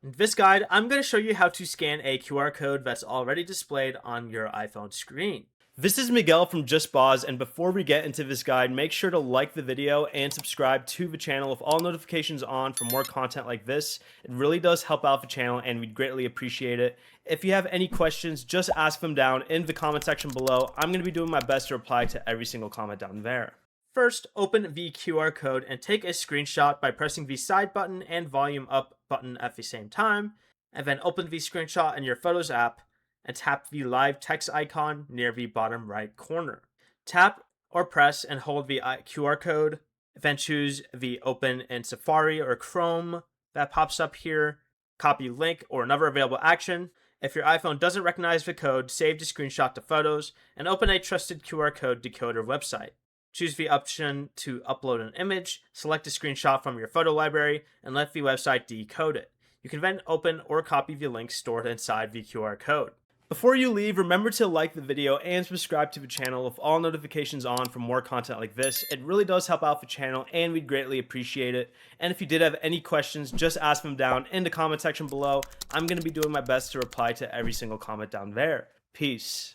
In this guide, I'm going to show you how to scan a QR code that's already displayed on your iPhone screen. This is Miguel from Just Boz, and before we get into this guide, make sure to like the video and subscribe to the channel with all notifications on for more content like this. It really does help out the channel and we'd greatly appreciate it. If you have any questions, just ask them down in the comment section below. I'm going to be doing my best to reply to every single comment down there. First, open the QR code and take a screenshot by pressing the side button and volume up button at the same time, and then open the screenshot in your Photos app and tap the live text icon near the bottom right corner. Tap or press and hold the QR code, then choose the Open in Safari or Chrome that pops up here, copy link or another available action. If your iPhone doesn't recognize the code, save the screenshot to Photos and open a trusted QR code decoder website. Choose the option to upload an image, select a screenshot from your photo library, and let the website decode it. You can then open or copy the link stored inside the QR code. Before you leave, remember to like the video and subscribe to the channel with all notifications on for more content like this. It really does help out the channel and we'd greatly appreciate it. And if you did have any questions, just ask them down in the comment section below. I'm going to be doing my best to reply to every single comment down there. Peace.